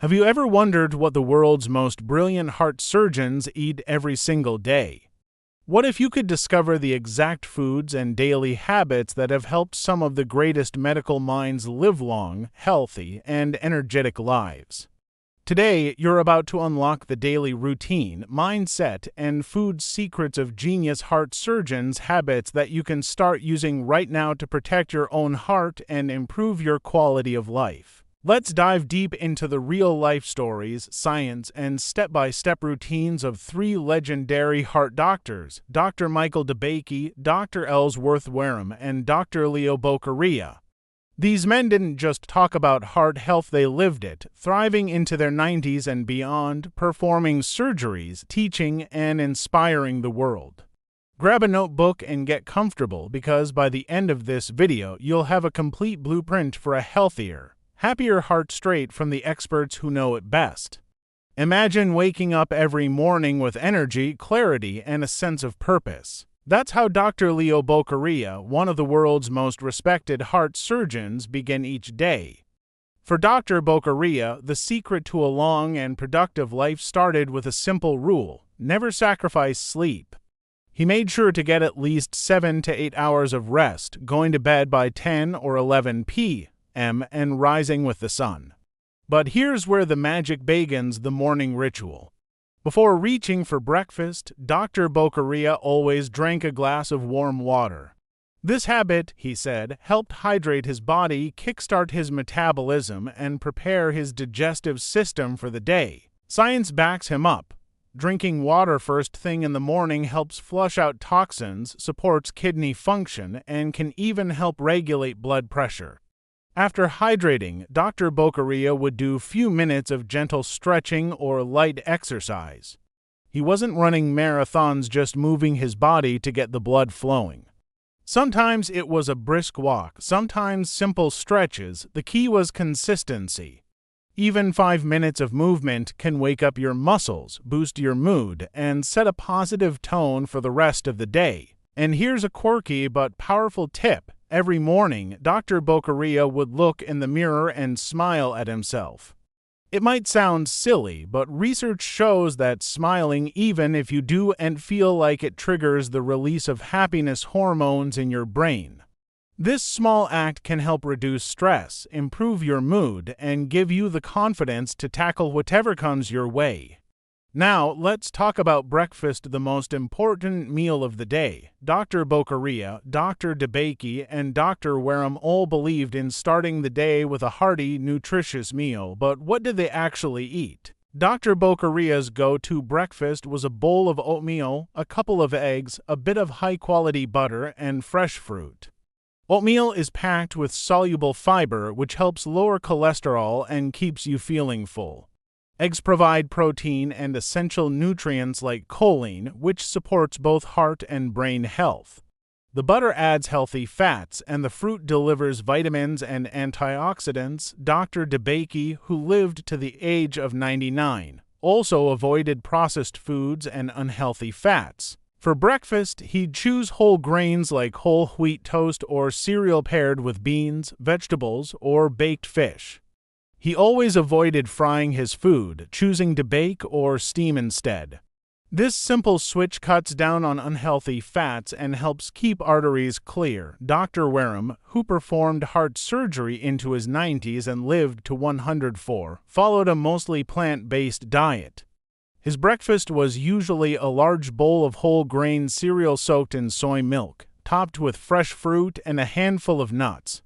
Have you ever wondered what the world's most brilliant heart surgeons eat every single day? What if you could discover the exact foods and daily habits that have helped some of the greatest medical minds live long, healthy, and energetic lives? Today, you're about to unlock the daily routine, mindset, and food secrets of genius heart surgeons' habits that you can start using right now to protect your own heart and improve your quality of life. Let's dive deep into the real-life stories, science, and step-by-step routines of three legendary heart doctors, Dr. Michael DeBakey, Dr. Ellsworth Wareham, and Dr. Leo Bokeria. These men didn't just talk about heart health, they lived it, thriving into their 90s and beyond, performing surgeries, teaching, and inspiring the world. Grab a notebook and get comfortable because by the end of this video, you'll have a complete blueprint for a healthier, happier heart straight from the experts who know it best. Imagine waking up every morning with energy, clarity, and a sense of purpose. That's how Dr. Leo Bokeria, one of the world's most respected heart surgeons, began each day. For Dr. Bokeria, the secret to a long and productive life started with a simple rule: never sacrifice sleep. He made sure to get at least 7 to 8 hours of rest, going to bed by 10 or 11 p.m. and rising with the sun. But here's where the magic begins: the morning ritual. Before reaching for breakfast, Dr. Bokeria always drank a glass of warm water. This habit, he said, helped hydrate his body, kickstart his metabolism, and prepare his digestive system for the day. Science backs him up. Drinking water first thing in the morning helps flush out toxins, supports kidney function, and can even help regulate blood pressure. After hydrating, Dr. Bokeria would do a few minutes of gentle stretching or light exercise. He wasn't running marathons, just moving his body to get the blood flowing. Sometimes it was a brisk walk, sometimes simple stretches. The key was consistency. Even 5 minutes of movement can wake up your muscles, boost your mood, and set a positive tone for the rest of the day. And here's a quirky but powerful tip. Every morning, Dr. Bokeria would look in the mirror and smile at himself. It might sound silly, but research shows that smiling, even if you do and feel like it, triggers the release of happiness hormones in your brain. This small act can help reduce stress, improve your mood, and give you the confidence to tackle whatever comes your way. Now, let's talk about breakfast, the most important meal of the day. Dr. Bokeria, Dr. DeBakey, and Dr. Wareham all believed in starting the day with a hearty, nutritious meal, but what did they actually eat? Dr. Bokeria's go-to breakfast was a bowl of oatmeal, a couple of eggs, a bit of high-quality butter, and fresh fruit. Oatmeal is packed with soluble fiber, which helps lower cholesterol and keeps you feeling full. Eggs provide protein and essential nutrients like choline, which supports both heart and brain health. The butter adds healthy fats, and the fruit delivers vitamins and antioxidants. Dr. DeBakey, who lived to the age of 99, also avoided processed foods and unhealthy fats. For breakfast, he'd choose whole grains like whole wheat toast or cereal paired with beans, vegetables, or baked fish. He always avoided frying his food, choosing to bake or steam instead. This simple switch cuts down on unhealthy fats and helps keep arteries clear. Dr. Wareham, who performed heart surgery into his 90s and lived to 104, followed a mostly plant-based diet. His breakfast was usually a large bowl of whole grain cereal soaked in soy milk, topped with fresh fruit and a handful of nuts.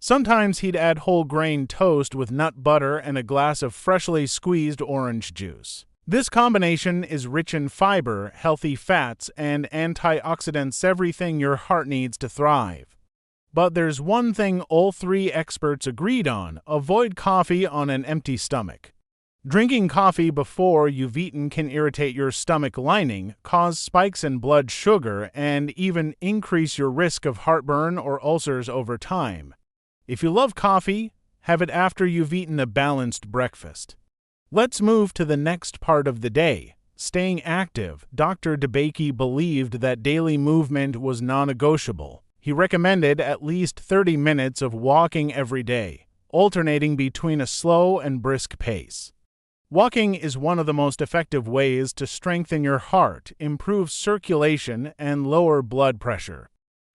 Sometimes he'd add whole grain toast with nut butter and a glass of freshly squeezed orange juice. This combination is rich in fiber, healthy fats, and antioxidants, everything your heart needs to thrive. But there's one thing all three experts agreed on: avoid coffee on an empty stomach. Drinking coffee before you've eaten can irritate your stomach lining, cause spikes in blood sugar, and even increase your risk of heartburn or ulcers over time. If you love coffee, have it after you've eaten a balanced breakfast. Let's move to the next part of the day: staying active. Dr. DeBakey believed that daily movement was non-negotiable. He recommended at least 30 minutes of walking every day, alternating between a slow and brisk pace. Walking is one of the most effective ways to strengthen your heart, improve circulation, and lower blood pressure.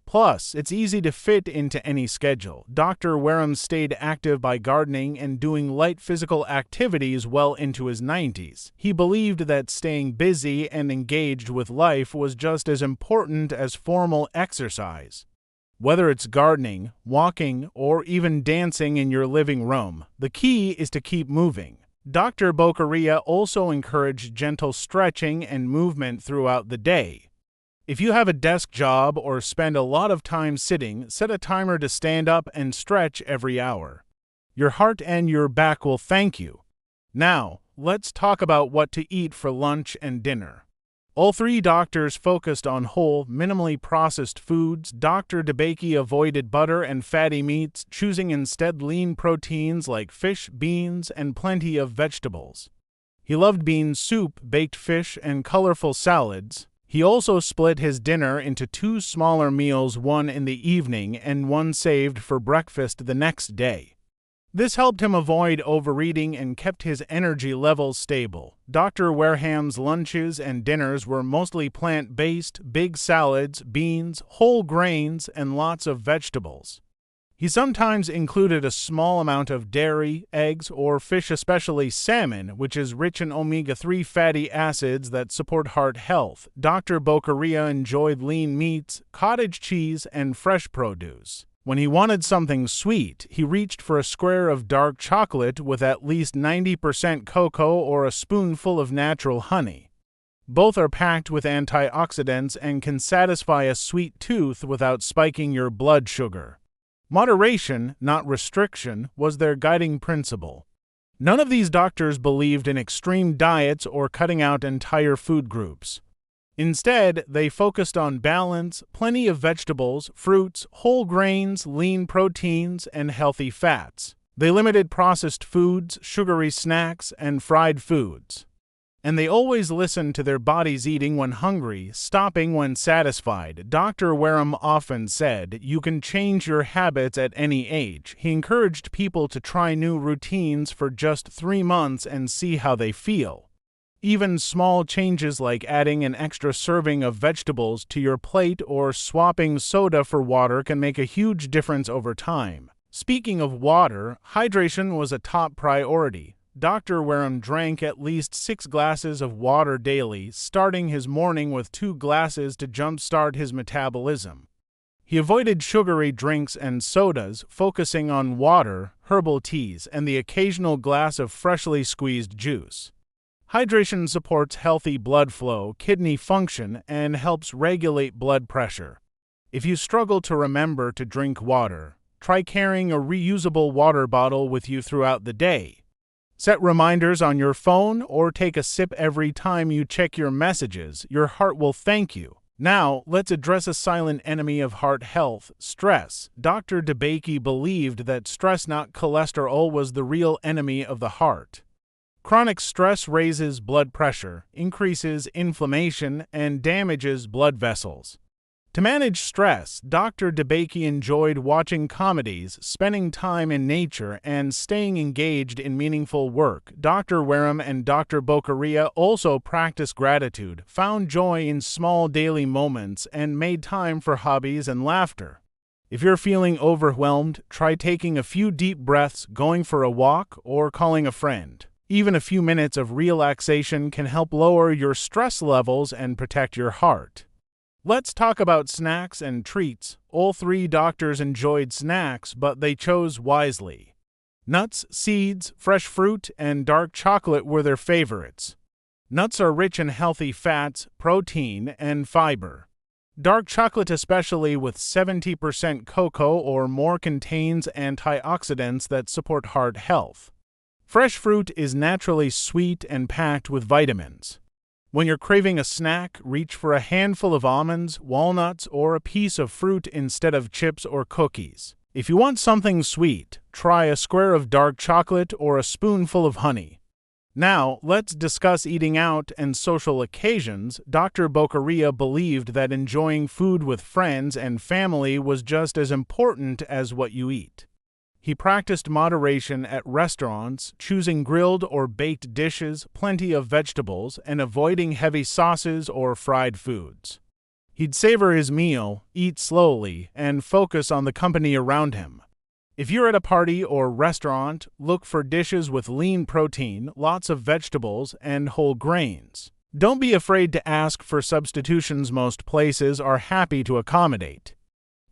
Plus, it's easy to fit into any schedule. Dr. Wareham stayed active by gardening and doing light physical activities well into his 90s. He believed that staying busy and engaged with life was just as important as formal exercise. Whether it's gardening, walking, or even dancing in your living room, the key is to keep moving. Dr. Bokeria also encouraged gentle stretching and movement throughout the day. If you have a desk job or spend a lot of time sitting, set a timer to stand up and stretch every hour. Your heart and your back will thank you. Now, let's talk about what to eat for lunch and dinner. All three doctors focused on whole, minimally processed foods. Dr. DeBakey avoided butter and fatty meats, choosing instead lean proteins like fish, beans, and plenty of vegetables. He loved bean soup, baked fish, and colorful salads. He also split his dinner into 2 smaller meals, one in the evening and one saved for breakfast the next day. This helped him avoid overeating and kept his energy levels stable. Dr. Wareham's lunches and dinners were mostly plant-based, big salads, beans, whole grains, and lots of vegetables. He sometimes included a small amount of dairy, eggs, or fish, especially salmon, which is rich in omega-3 fatty acids that support heart health. Dr. Bokeria enjoyed lean meats, cottage cheese, and fresh produce. When he wanted something sweet, he reached for a square of dark chocolate with at least 90% cocoa or a spoonful of natural honey. Both are packed with antioxidants and can satisfy a sweet tooth without spiking your blood sugar. Moderation, not restriction, was their guiding principle. None of these doctors believed in extreme diets or cutting out entire food groups. Instead, they focused on balance, plenty of vegetables, fruits, whole grains, lean proteins, and healthy fats. They limited processed foods, sugary snacks, and fried foods. And they always listened to their bodies, eating when hungry, stopping when satisfied. Dr. Wareham often said, "You can change your habits at any age." He encouraged people to try new routines for just 3 months and see how they feel. Even small changes like adding an extra serving of vegetables to your plate or swapping soda for water can make a huge difference over time. Speaking of water, hydration was a top priority. Dr. Wareham drank at least 6 glasses of water daily, starting his morning with 2 glasses to jumpstart his metabolism. He avoided sugary drinks and sodas, focusing on water, herbal teas, and the occasional glass of freshly squeezed juice. Hydration supports healthy blood flow, kidney function, and helps regulate blood pressure. If you struggle to remember to drink water, try carrying a reusable water bottle with you throughout the day. Set reminders on your phone or take a sip every time you check your messages. Your heart will thank you. Now, let's address a silent enemy of heart health, stress. Dr. DeBakey believed that stress, not cholesterol, was the real enemy of the heart. Chronic stress raises blood pressure, increases inflammation, and damages blood vessels. To manage stress, Dr. DeBakey enjoyed watching comedies, spending time in nature, and staying engaged in meaningful work. Dr. Wareham and Dr. Bokeria also practiced gratitude, found joy in small daily moments, and made time for hobbies and laughter. If you're feeling overwhelmed, try taking a few deep breaths, going for a walk, or calling a friend. Even a few minutes of relaxation can help lower your stress levels and protect your heart. Let's talk about snacks and treats. All three doctors enjoyed snacks, but they chose wisely. Nuts, seeds, fresh fruit, and dark chocolate were their favorites. Nuts are rich in healthy fats, protein, and fiber. Dark chocolate, especially with 70% cocoa or more, contains antioxidants that support heart health. Fresh fruit is naturally sweet and packed with vitamins. When you're craving a snack, reach for a handful of almonds, walnuts, or a piece of fruit instead of chips or cookies. If you want something sweet, try a square of dark chocolate or a spoonful of honey. Now, let's discuss eating out and social occasions. Dr. Bokeria believed that enjoying food with friends and family was just as important as what you eat. He practiced moderation at restaurants, choosing grilled or baked dishes, plenty of vegetables, and avoiding heavy sauces or fried foods. He'd savor his meal, eat slowly, and focus on the company around him. If you're at a party or restaurant, look for dishes with lean protein, lots of vegetables, and whole grains. Don't be afraid to ask for substitutions. Most places are happy to accommodate.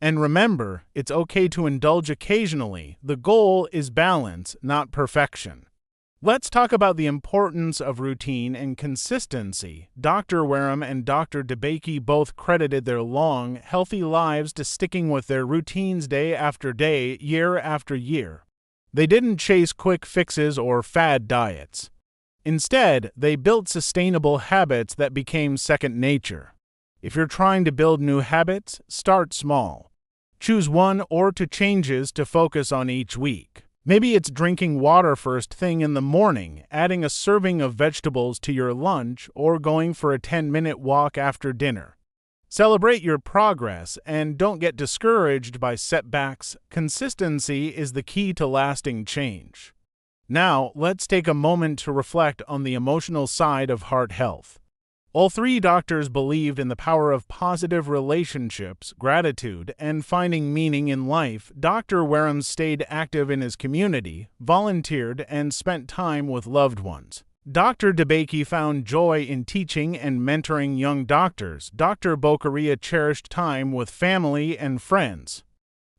And remember, it's okay to indulge occasionally. The goal is balance, not perfection. Let's talk about the importance of routine and consistency. Dr. Wareham and Dr. DeBakey both credited their long, healthy lives to sticking with their routines day after day, year after year. They didn't chase quick fixes or fad diets. Instead, they built sustainable habits that became second nature. If you're trying to build new habits, start small. Choose one or two changes to focus on each week. Maybe it's drinking water first thing in the morning, adding a serving of vegetables to your lunch, or going for a 10-minute walk after dinner. Celebrate your progress and don't get discouraged by setbacks. Consistency is the key to lasting change. Now, let's take a moment to reflect on the emotional side of heart health. All three doctors believed in the power of positive relationships, gratitude, and finding meaning in life. Dr. Wareham stayed active in his community, volunteered, and spent time with loved ones. Dr. DeBakey found joy in teaching and mentoring young doctors. Dr. Bokeria cherished time with family and friends.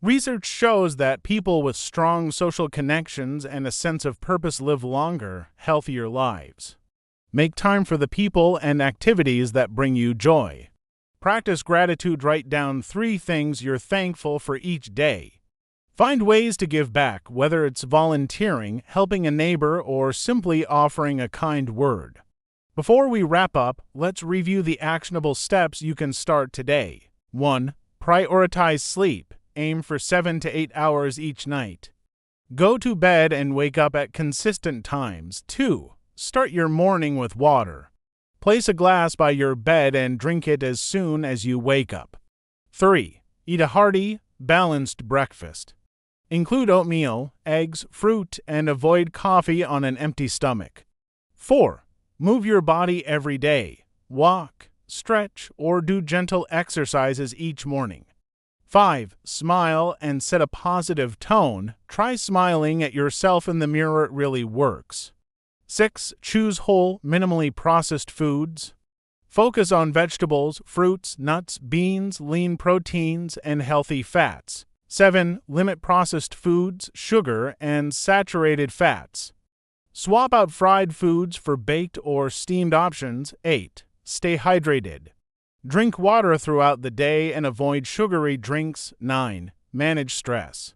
Research shows that people with strong social connections and a sense of purpose live longer, healthier lives. Make time for the people and activities that bring you joy. Practice gratitude. Write down 3 things you're thankful for each day. Find ways to give back, whether it's volunteering, helping a neighbor, or simply offering a kind word. Before we wrap up, let's review the actionable steps you can start today. 1. Prioritize sleep. Aim for 7 to 8 hours each night. Go to bed and wake up at consistent times. 2. Start your morning with water. Place a glass by your bed and drink it as soon as you wake up. 3. Eat a hearty, balanced breakfast. Include oatmeal, eggs, fruit, and avoid coffee on an empty stomach. 4. Move your body every day. Walk, stretch, or do gentle exercises each morning. 5. Smile and set a positive tone. Try smiling at yourself in the mirror. It really works. 6. Choose whole, minimally processed foods. Focus on vegetables, fruits, nuts, beans, lean proteins, and healthy fats. 7. Limit processed foods, sugar, and saturated fats. Swap out fried foods for baked or steamed options. 8. Stay hydrated. Drink water throughout the day and avoid sugary drinks. 9. Manage stress.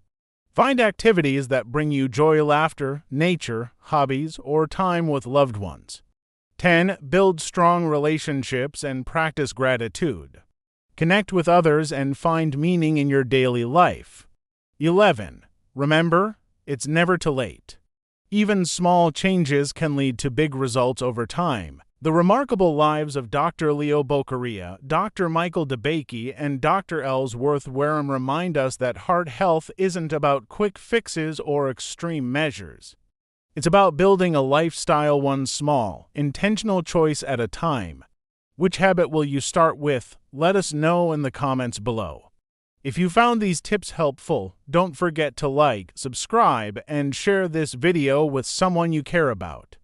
Find activities that bring you joy, laughter, nature, hobbies, or time with loved ones. 10. Build strong relationships and practice gratitude. Connect with others and find meaning in your daily life. 11. Remember, it's never too late. Even small changes can lead to big results over time. The remarkable lives of Dr. Leo Bokeria, Dr. Michael DeBakey, and Dr. Ellsworth Wareham remind us that heart health isn't about quick fixes or extreme measures. It's about building a lifestyle, one small, intentional choice at a time. Which habit will you start with? Let us know in the comments below. If you found these tips helpful, don't forget to like, subscribe, and share this video with someone you care about.